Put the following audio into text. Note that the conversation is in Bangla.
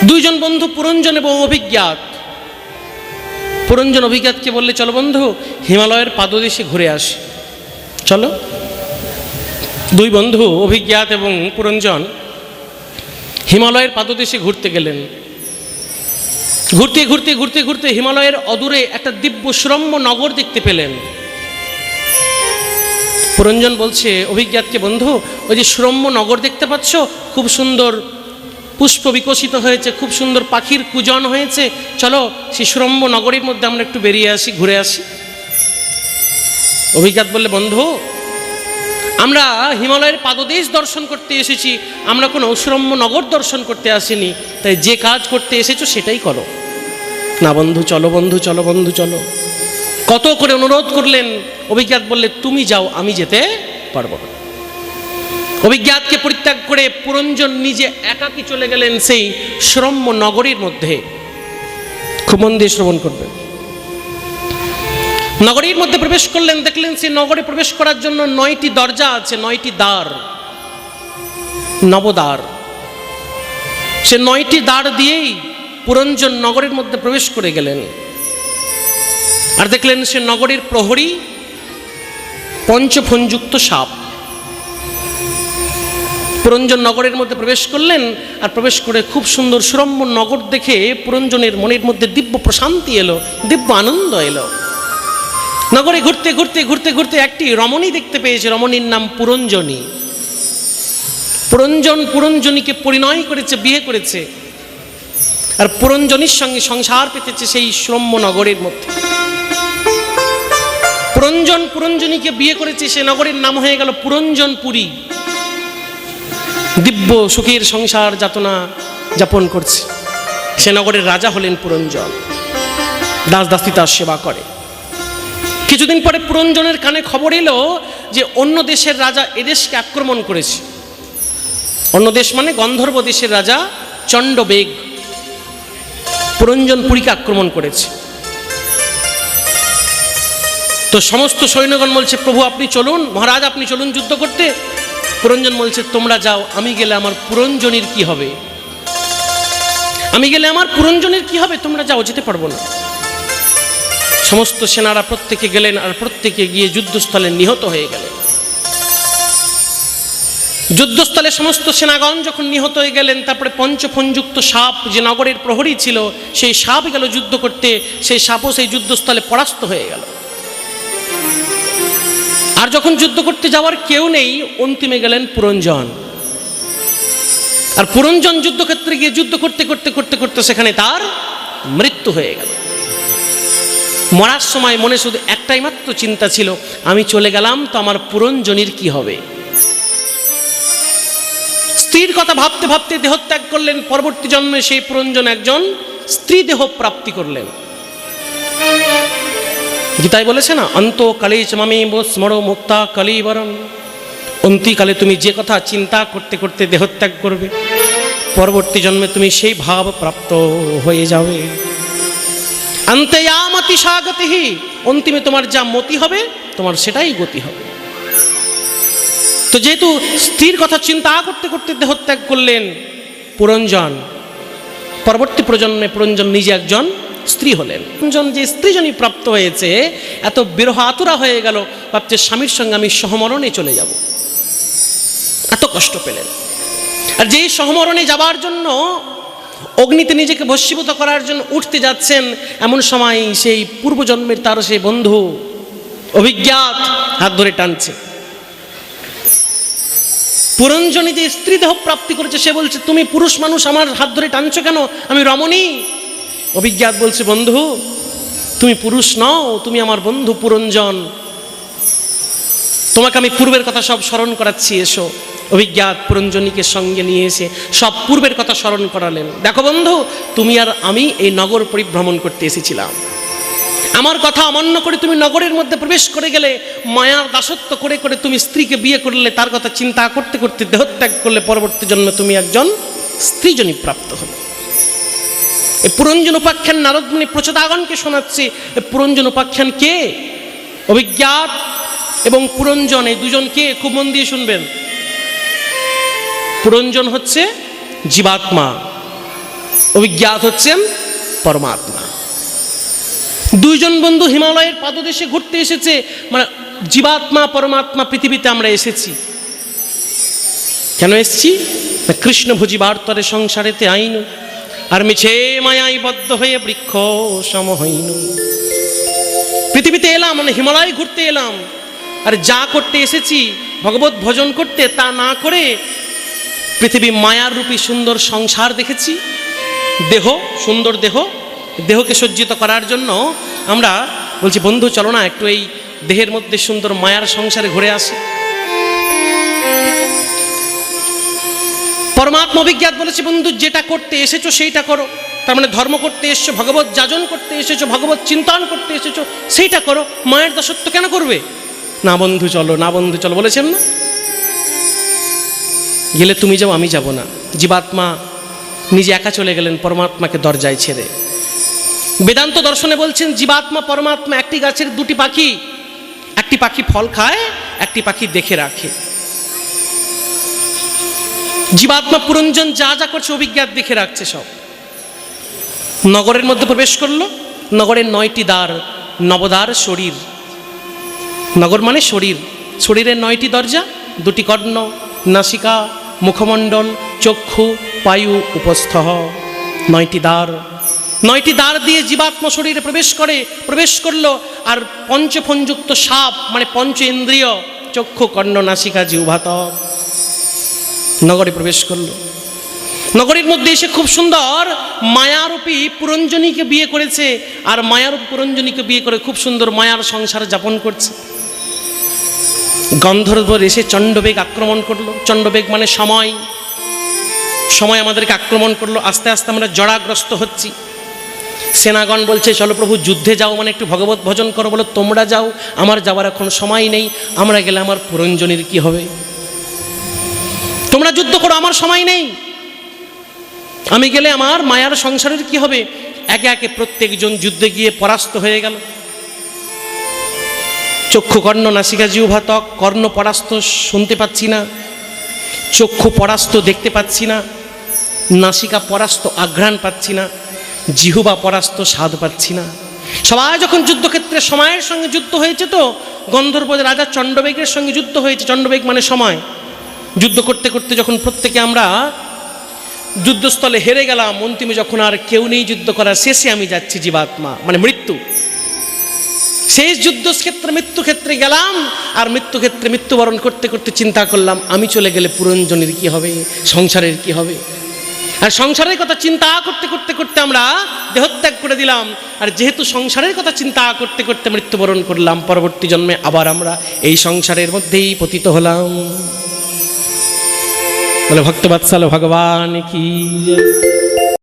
দুইজন বন্ধু পুরঞ্জন এবং অভিজ্ঞাত। পুরঞ্জন অভিজ্ঞাতকে বললে, চলো বন্ধু হিমালয়ের পাদদেশে ঘুরে আসি। চলো। দুই বন্ধু অভিজ্ঞাত এবং পুরঞ্জন হিমালয়ের পাদদেশে ঘুরতে গেলেন। ঘুরতে ঘুরতে ঘুরতে ঘুরতে হিমালয়ের অদূরে একটা দিব্য সুরম্য নগর দেখতে পেলেন। পুরঞ্জন বলছে অভিজ্ঞাতকে, বন্ধু ওই যে সুরম্য নগর দেখতে পাচ্ছ, খুব সুন্দর পুষ্প বিকশিত হয়েছে, খুব সুন্দর পাখির কূজন হয়েছে, চলো সেই সুরম্য নগরীর মধ্যে আমরা একটু বেরিয়ে আসি, ঘুরে আসি। অভিজ্ঞাত বললে, বন্ধু আমরা হিমালয়ের পাদদেশ দর্শন করতে এসেছি, আমরা কোনো সুরম্য নগর দর্শন করতে আসিনি, তাই যে কাজ করতে এসেছো সেটাই করো। না বন্ধু চলো, বন্ধু চলো, বন্ধু চলো। কত করে অনুরোধ করলেন, অভিজ্ঞাত বললে, তুমি যাও, আমি যেতে পারবো না। অভিজ্ঞাতকে পরিত্যাগ করে পুরঞ্জন নিজে একাকী চলে গেলেন সেই সুরম্য নগরীর মধ্যে। খুব মন দিয়ে শ্রবণ করবেন। নগরীর মধ্যে প্রবেশ করলেন, দেখলেন সেই নগরে প্রবেশ করার জন্য 9টি দরজা আছে, 9টি দ্বার, নবদ্বার। সে 9টি দ্বার দিয়েই পুরঞ্জন নগরের মধ্যে প্রবেশ করে গেলেন। আর দেখলেন সে নগরীর প্রহরী পঞ্চফণযুক্ত সাপ। পুরঞ্জন নগরের মধ্যে প্রবেশ করলেন, আর প্রবেশ করে খুব সুন্দর সুরম্য নগর দেখে পুরঞ্জনের মনের মধ্যে দিব্য প্রশান্তি এলো, দিব্য আনন্দ এলো। নগরে ঘুরতে ঘুরতে ঘুরতে ঘুরতে একটি রমণী দেখতে পেয়েছে, রমণীর নাম পুরঞ্জনী। পুরঞ্জন পুরঞ্জনীকে পরিণয় করেছে, বিয়ে করেছে, আর পুরঞ্জনীর সঙ্গে সংসার পেতেছে সেই সুরম্য নগরের মধ্যে। পুরঞ্জন পুরঞ্জনীকে বিয়ে করেছে, সে নগরের নাম হয়ে গেল পুরঞ্জনপুরী। দিব্য সুখের সংসার যাতনা যাপন করছে। সে নগরের রাজা হলেন পুরঞ্জন, দাস দাসী তার সেবা করে। কিছুদিন পরে পুরঞ্জনের কানে খবর এলো যে অন্য দেশের রাজা এদেশকে আক্রমণ করেছে। অন্য দেশ মানে গন্ধর্ব দেশের রাজা চণ্ডবেগ পুরঞ্জনপুরীকে আক্রমণ করেছে। তো সমস্ত সৈন্যগণ বলছে, প্রভু আপনি চলুন, মহারাজ আপনি চলুন যুদ্ধ করতে। পুরঞ্জন বলছে, তোমরা যাও, আমি গেলে আমার পুরঞ্জনীর কি হবে? আমি গেলে আমার পুরঞ্জনীর কি হবে? তোমরা যাও, যেতে পারবো না। সমস্ত সেনারা প্রত্যেকে গেলেন, আর প্রত্যেকে গিয়ে যুদ্ধস্থলে নিহত হয়ে গেলেন। যুদ্ধস্থলে সমস্ত সেনাগণ যখন নিহত হয়ে গেলেন, তারপরে পঞ্চফণযুক্ত সাপ যে নগরের প্রহরী ছিল, সেই সাপ গেল যুদ্ধ করতে, সেই সাপও সেই যুদ্ধস্থলে পরাস্ত হয়ে গেল। আর যখন যুদ্ধ করতে যাওয়ার কেউ নেই, অন্তিমে গেলেন পুরঞ্জন। আর পুরঞ্জন যুদ্ধক্ষেত্রে গিয়ে যুদ্ধ করতে করতে করতে করতে সেখানে তার মৃত্যু হয়ে গেল। মরার সময় মনে শুধু একটাই মাত্র চিন্তা ছিল, আমি চলে গেলাম তো আমার পুরঞ্জনীর কি হবে? স্ত্রীর কথা ভাবতে ভাবতে দেহত্যাগ করলেন। পরবর্তী জন্মে সেই পুরঞ্জন একজন স্ত্রী দেহ প্রাপ্তি করলেন। গীতায় বলেছে না, অন্তকালে চ মামেব স্মরো মুক্তা কলিবরম। অন্তিকালে তুমি যে কথা চিন্তা করতে করতে দেহত্যাগ করবে, পরবর্তী জন্মে তুমি সেই ভাব প্রাপ্ত হয়ে যাবে। অন্ত্যয়ামতি সাগতিহি, অন্তিমে তোমার যা মতি হবে তোমার সেটাই গতি হবে। তো যেহেতু স্ত্রীর কথা চিন্তা করতে করতে দেহত্যাগ করলেন পুরঞ্জন, পরবর্তী প্রজন্মে পুরঞ্জন নিজে একজন স্ত্রী হলেন। পুরঞ্জন যে স্ত্রীজনী প্রাপ্ত হয়েছে, এত বিরহ আতুরা হয়ে গেল, ভাবছে স্বামীর সঙ্গে আমি সহমরণে চলে যাব। এত কষ্ট পেলেন। আর যেই সহমরণে যাবার জন্য অগ্নিতে নিজেকে ভস্মীভূত করার জন্য উঠতে যাচ্ছেন, এমন সময় সেই পূর্বজন্মের তার সেই বন্ধু অভিজ্ঞাত হাত ধরে টানছে। পুরঞ্জনী যে স্ত্রী দেহ প্রাপ্তি করেছে, সে বলছে, তুমি পুরুষ মানুষ, আমার হাত ধরে টানছো কেন? আমি রমণী। অভিজ্ঞাত বলছে, বন্ধু তুমি পুরুষ নও, তুমি আমার বন্ধু পুরঞ্জন, তোমাকে আমি পূর্বের কথা সব স্মরণ করাচ্ছি, এসো। অভিজ্ঞাত পুরঞ্জনীকে সঙ্গে নিয়ে এসে সব পূর্বের কথা স্মরণ করালেন। দেখো বন্ধু, তুমি আর আমি এই নগর পরিভ্রমণ করতে এসেছিলাম, আমার কথা অমান্য করে তুমি নগরের মধ্যে প্রবেশ করে গেলে, মায়ার দাসত্ব করে করে তুমি স্ত্রীকে বিয়ে করলে, তার কথা চিন্তা করতে করতে দেহত্যাগ করলে, পরবর্তী জন্মে তুমি একজন স্ত্রীজনী প্রাপ্ত হবে। এই পুরঞ্জন উপাখ্যান নারদ মুনি প্রচোদাগণকে শোনাচ্ছে। পুরঞ্জন উপাখ্যান কে? অভিজ্ঞাত এবং পুরঞ্জন, এই দুজন কে? খুব মন দিয়ে শুনবেন। পুরঞ্জন হচ্ছে জীবাত্মা, অভিজ্ঞাত হচ্ছেন পরমাত্মা। দুইজন বন্ধু হিমালয়ের পাদদেশে ঘুরতে এসেছে, মানে জীবাত্মা পরমাত্মা পৃথিবীতে আমরা এসেছি। কেন এসেছি? কৃষ্ণ ভুজিবার তরে সংসারেতে আইন, আর মিছে মায়াই বদ্ধ হয়ে বৃক্ষ সম হইন। পৃথিবীতে এলাম, মানে হিমালয় ঘুরতে এলাম, আর যা করতে এসেছি ভগবত ভজন করতে, তা না করে পৃথিবী মায়ার রূপী সুন্দর সংসার দেখেছি। দেহ, সুন্দর দেহ, দেহকে সজ্জিত করার জন্য আমরা বলছি বন্ধু চলো না একটু এই দেহের মধ্যে সুন্দর মায়ার সংসারে ঘুরে আসি। পরমাত্মা অভিজ্ঞাত বলেছে বন্ধু যেটা করতে এসেছো সেইটা করো। তার মানে ধর্ম করতে এসেছো, ভগবত যাজন করতে এসেছো, ভগবত চিন্তন করতে এসেছো, সেইটা করো। মায়ের দাসত্ব কেন করবে? না বন্ধু চলো, না বন্ধু চলো বলেছেন না? গেলে তুমি যাও, আমি যাব না। জীবাত্মা নিজে একা চলে গেলেন পরমাত্মাকে দরজায় ছেড়ে। বেদান্ত দর্শনে বলছেন জীবাত্মা পরমাত্মা একটি গাছের দুটি পাখি। একটি পাখি ফল খায়, একটি পাখি দেখে রাখে। জীবাত্মা পুরঞ্জন যা যা করছে অভিজ্ঞাত দেখে রাখছে সব। নগরের মধ্যে প্রবেশ করলো, নগরের 9টি দ্বার, নবদ্বার শরীর। নগর মানে শরীর, শরীরের 9টি দরজা, 2টি কর্ণ, নাসিকা, মুখমণ্ডল, চক্ষু, পায়ু, উপস্থ, 9টি দ্বার। 9টি দ্বার দিয়ে জীবাত্মা শরীরে প্রবেশ করলো। আর পঞ্চফণযুক্ত সাপ মানে পঞ্চ ইন্দ্রিয়, চক্ষু, কর্ণ, নাসিকা, জিহ্বা, ত্বক, নগরে প্রবেশ করলো। নগরীর মধ্যে এসে খুব সুন্দর মায়ারূপী পুরঞ্জনীকে বিয়ে করেছে, আর মায়ারূপী পুরঞ্জনীকে বিয়ে করে খুব সুন্দর মায়ার সংসার যাপন করছে। গন্ধর্ব এসে চণ্ডবেগ আক্রমণ করলো। চণ্ডবেগ মানে সময়, সময় আমাদেরকে আক্রমণ করলো। আস্তে আস্তে আমরা জড়াগ্রস্ত হচ্ছি। সেনাগণ বলছে চলো প্রভু যুদ্ধে যাও, মানে একটু ভগবত ভজন করো। বলো তোমরা যাও, আমার যাওয়ার এখন সময় নেই। আমরা গেলে আমার পুরঞ্জনীর কি হবে? তোমরা যুদ্ধ করো, আমার সময় নেই। আমি গেলে আমার মায়ার সংসারের কি হবে? একে একে প্রত্যেকজন যুদ্ধে গিয়ে পরাস্ত হয়ে গেল। চক্ষু, কর্ণ, নাসিকা, জিহ্বা, ত্বক। কর্ণ পরাস্ত, শুনতে পাচ্ছি না। চক্ষু পরাস্ত, দেখতে পাচ্ছি না। নাসিকা পরাস্ত, আঘ্রাণ পাচ্ছি না। জিহ্বা পরাস্ত, স্বাদ পাচ্ছি না। সবাই যখন যুদ্ধক্ষেত্রে সময়ের সঙ্গে যুদ্ধ হয়েছে, তো গন্ধর্ব রাজা চণ্ডবেগের সঙ্গে যুদ্ধ হয়েছে। চণ্ডবেগ মানে সময়। যুদ্ধ করতে করতে যখন প্রত্যেকে আমরা যুদ্ধস্থলে হেরে গেলাম, অন্তিমে যখন আর কেউ নেই যুদ্ধ করার, শেষে আমি যাচ্ছি জীবাত্মা মানে মৃত্যু। শেষ যুদ্ধক্ষেত্রে মৃত্যুক্ষেত্রে গেলাম, আর মৃত্যুক্ষেত্রে মৃত্যুবরণ করতে করতে চিন্তা করলাম আমি চলে গেলে পুরঞ্জনীর কি হবে, সংসারের কি হবে। আর সংসারের কথা চিন্তা করতে করতে করতে আমরা দেহত্যাগ করে দিলাম। আর যেহেতু সংসারের কথা চিন্তা করতে করতে মৃত্যুবরণ করলাম, পরবর্তী জন্মে আবার আমরা এই সংসারের মধ্যেই পতিত হলাম। বলে ভক্তবৎসল ভগবান কি।